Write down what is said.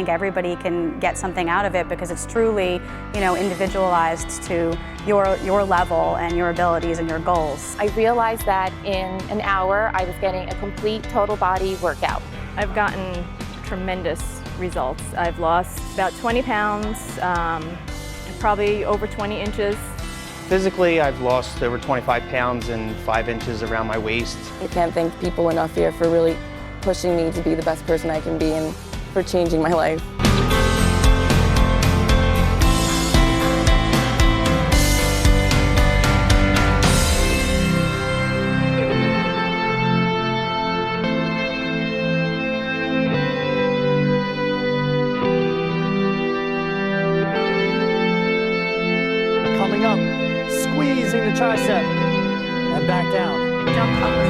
think everybody can get something out of it because it's truly, individualized to your level and your abilities and your goals. I realized that in an hour I was getting a complete total body workout. I've gotten tremendous results. I've lost about 20 pounds, probably over 20 inches. Physically, I've lost over 25 pounds and 5 inches around my waist. I can't thank people enough here for really pushing me to be the best person I can be and for changing my life. Coming up, squeezing the tricep and back down. Jump up.